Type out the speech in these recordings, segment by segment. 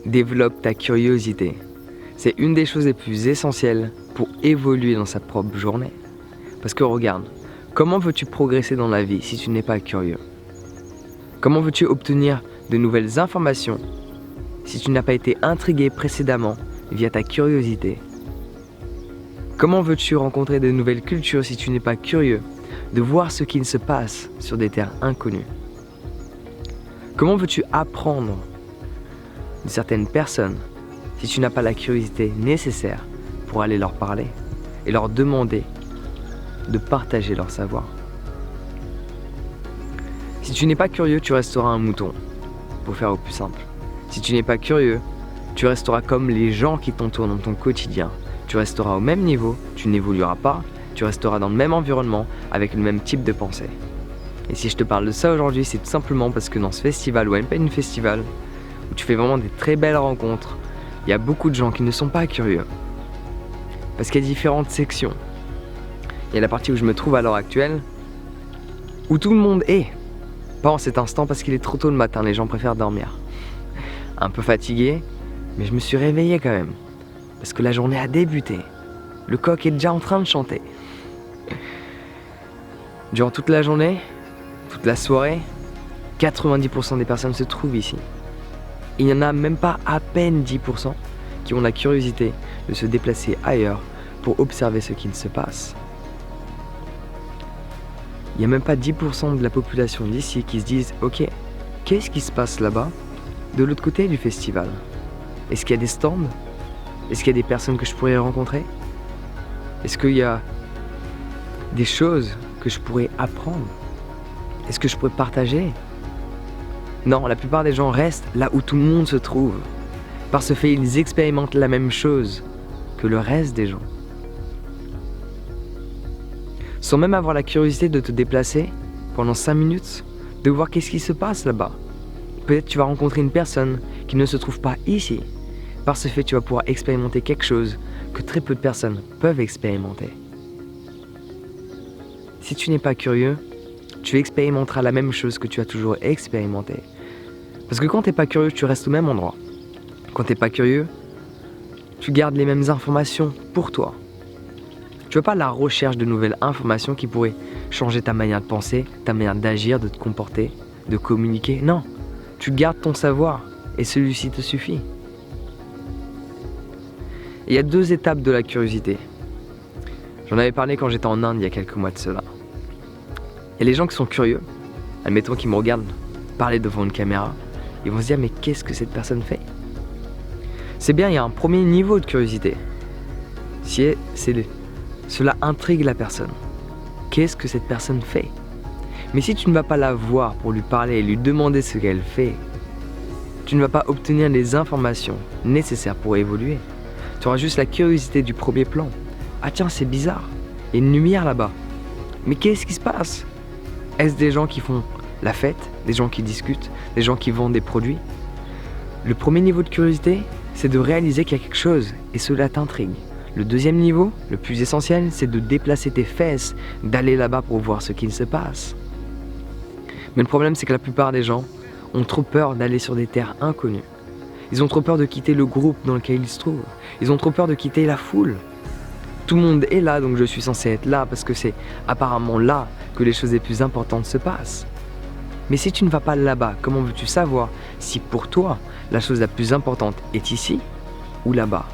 Développe ta curiosité. C'est une des choses les plus essentielles pour évoluer dans sa propre journée. Parce que regarde, comment veux-tu progresser dans la vie si tu n'es pas curieux? Comment veux-tu obtenir de nouvelles informations si tu n'as pas été intrigué précédemment via ta curiosité? Comment veux-tu rencontrer de nouvelles cultures si tu n'es pas curieux de voir ce qu'il se passe sur des terres inconnues? Comment veux-tu apprendre de certaines personnes si tu n'as pas la curiosité nécessaire pour aller leur parler et leur demander de partager leur savoir? Si tu n'es pas curieux, tu resteras un mouton, pour faire au plus simple. Si tu n'es pas curieux, tu resteras comme les gens qui t'entourent dans ton quotidien. Tu resteras au même niveau, tu n'évolueras pas, tu resteras dans le même environnement avec le même type de pensée. Et si je te parle de ça aujourd'hui, c'est tout simplement parce que dans ce festival, ou même pas une festival, où tu fais vraiment des très belles rencontres, il y a beaucoup de gens qui ne sont pas curieux. Parce qu'il y a différentes sections. Il y a la partie où je me trouve à l'heure actuelle, où tout le monde est. Pas en cet instant parce qu'il est trop tôt le matin, les gens préfèrent dormir. Un peu fatigué, mais je me suis réveillé quand même. Parce que la journée a débuté. Le coq est déjà en train de chanter. Durant toute la journée, toute la soirée, 90% des personnes se trouvent ici. Il n'y en a même pas à peine 10% qui ont la curiosité de se déplacer ailleurs pour observer ce qu'il se passe. Il n'y a même pas 10% de la population d'ici qui se disent « Ok, qu'est-ce qui se passe là-bas, de l'autre côté du festival? Est-ce qu'il y a des stands? Est-ce qu'il y a des personnes que je pourrais rencontrer? Est-ce qu'il y a des choses que je pourrais apprendre? Est-ce que je pourrais partager ?» Non, la plupart des gens restent là où tout le monde se trouve. Par ce fait, ils expérimentent la même chose que le reste des gens. Sans même avoir la curiosité de te déplacer pendant 5 minutes, de voir qu'est-ce qui se passe là-bas. Peut-être tu vas rencontrer une personne qui ne se trouve pas ici. Par ce fait, tu vas pouvoir expérimenter quelque chose que très peu de personnes peuvent expérimenter. Si tu n'es pas curieux, tu expérimenteras la même chose que tu as toujours expérimenté. Parce que quand tu n'es pas curieux, tu restes au même endroit. Quand tu n'es pas curieux, tu gardes les mêmes informations pour toi. Tu ne vas pas à la recherche de nouvelles informations qui pourraient changer ta manière de penser, ta manière d'agir, de te comporter, de communiquer. Non, tu gardes ton savoir et celui-ci te suffit. Il y a 2 étapes de la curiosité. J'en avais parlé quand j'étais en Inde il y a quelques mois de cela. Il y a les gens qui sont curieux, admettons qu'ils me regardent parler devant une caméra, ils vont se dire mais qu'est-ce que cette personne fait? C'est bien, il y a un premier niveau de curiosité. Cela intrigue la personne. Qu'est-ce que cette personne fait? Mais si tu ne vas pas la voir pour lui parler et lui demander ce qu'elle fait, tu ne vas pas obtenir les informations nécessaires pour évoluer. Tu auras juste la curiosité du premier plan. Ah tiens, c'est bizarre, il y a une lumière là-bas. Mais qu'est-ce qui se passe? Est-ce des gens qui font la fête, des gens qui discutent, des gens qui vendent des produits? Le premier niveau de curiosité, c'est de réaliser qu'il y a quelque chose et cela t'intrigue. Le deuxième niveau, le plus essentiel, c'est de déplacer tes fesses, d'aller là-bas pour voir ce qu'il se passe. Mais le problème, c'est que la plupart des gens ont trop peur d'aller sur des terres inconnues. Ils ont trop peur de quitter le groupe dans lequel ils se trouvent. Ils ont trop peur de quitter la foule. Tout le monde est là, donc je suis censé être là parce que c'est apparemment là que les choses les plus importantes se passent. Mais si tu ne vas pas là-bas, comment veux-tu savoir si pour toi, la chose la plus importante est ici ou là-bas?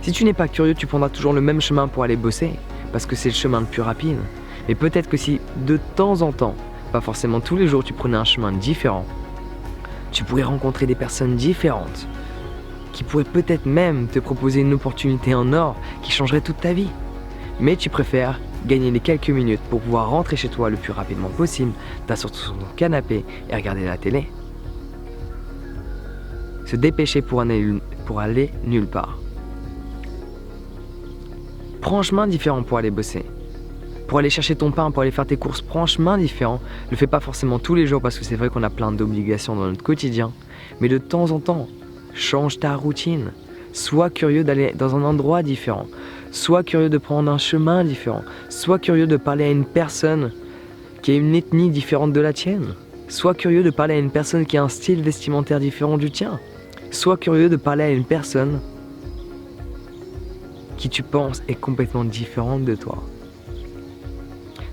Si tu n'es pas curieux, tu prendras toujours le même chemin pour aller bosser, parce que c'est le chemin le plus rapide. Mais peut-être que si de temps en temps, pas forcément tous les jours, tu prenais un chemin différent, tu pourrais rencontrer des personnes différentes, qui pourraient peut-être même te proposer une opportunité en or qui changerait toute ta vie. Mais tu préfères gagner les quelques minutes pour pouvoir rentrer chez toi le plus rapidement possible, t'asseoir sur ton canapé et regarder la télé. Se dépêcher pour aller nulle part. Prends un chemin différent pour aller bosser. Pour aller chercher ton pain, pour aller faire tes courses, prends un chemin différent. Ne le fais pas forcément tous les jours parce que c'est vrai qu'on a plein d'obligations dans notre quotidien. Mais de temps en temps, change ta routine. Sois curieux d'aller dans un endroit différent. Sois curieux de prendre un chemin différent. Sois curieux de parler à une personne qui a une ethnie différente de la tienne. Sois curieux de parler à une personne qui a un style vestimentaire différent du tien. Sois curieux de parler à une personne qui tu penses est complètement différente de toi.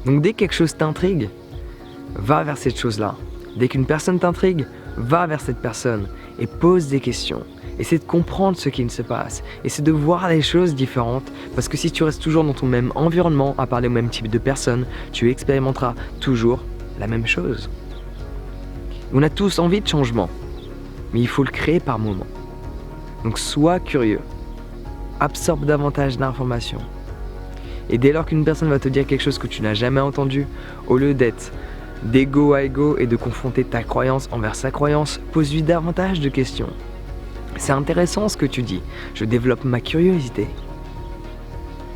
Donc dès que quelque chose t'intrigue, va vers cette chose-là. Dès qu'une personne t'intrigue, va vers cette personne et pose des questions. Essaie de comprendre ce qui se passe. Essaie de voir les choses différentes parce que si tu restes toujours dans ton même environnement à parler au même type de personnes, tu expérimenteras toujours la même chose. On a tous envie de changement, mais il faut le créer par moment. Donc sois curieux, absorbe davantage d'informations. Et dès lors qu'une personne va te dire quelque chose que tu n'as jamais entendu, au lieu d'être d'ego à ego et de confronter ta croyance envers sa croyance, pose-lui davantage de questions. C'est intéressant ce que tu dis, je développe ma curiosité.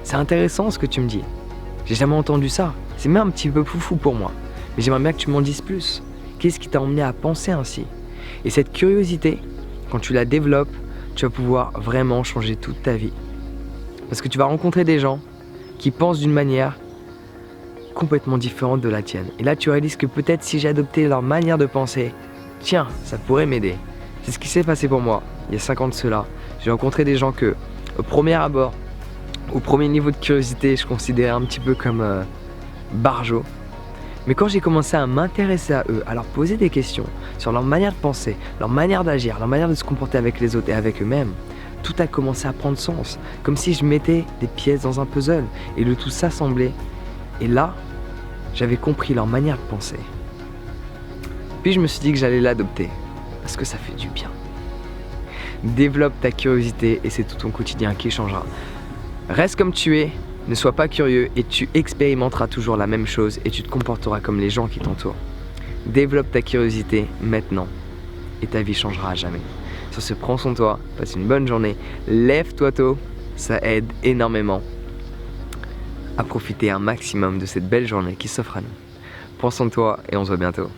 C'est intéressant ce que tu me dis, j'ai jamais entendu ça, c'est même un petit peu foufou pour moi, mais j'aimerais bien que tu m'en dises plus. Qu'est-ce qui t'a emmené à penser ainsi? Et cette curiosité, quand tu la développes, tu vas pouvoir vraiment changer toute ta vie. Parce que tu vas rencontrer des gens qui pensent d'une manière complètement différente de la tienne. Et là, tu réalises que peut-être si j'ai adopté leur manière de penser, tiens, ça pourrait m'aider. C'est ce qui s'est passé pour moi, il y a 5 ans de cela. J'ai rencontré des gens que, au premier abord, au premier niveau de curiosité, je considérais un petit peu comme barjots. Mais quand j'ai commencé à m'intéresser à eux, à leur poser des questions sur leur manière de penser, leur manière d'agir, leur manière de se comporter avec les autres et avec eux-mêmes, tout a commencé à prendre sens, comme si je mettais des pièces dans un puzzle et le tout s'assemblait. Et là, j'avais compris leur manière de penser. Puis je me suis dit que j'allais l'adopter, parce que ça fait du bien. Développe ta curiosité et c'est tout ton quotidien qui changera. Reste comme tu es, ne sois pas curieux et tu expérimenteras toujours la même chose et tu te comporteras comme les gens qui t'entourent. Développe ta curiosité maintenant et ta vie changera à jamais. Sur ce, prends soin de toi, passe une bonne journée, lève-toi tôt, ça aide énormément à profiter un maximum de cette belle journée qui s'offre à nous. Prends soin de toi et on se voit bientôt.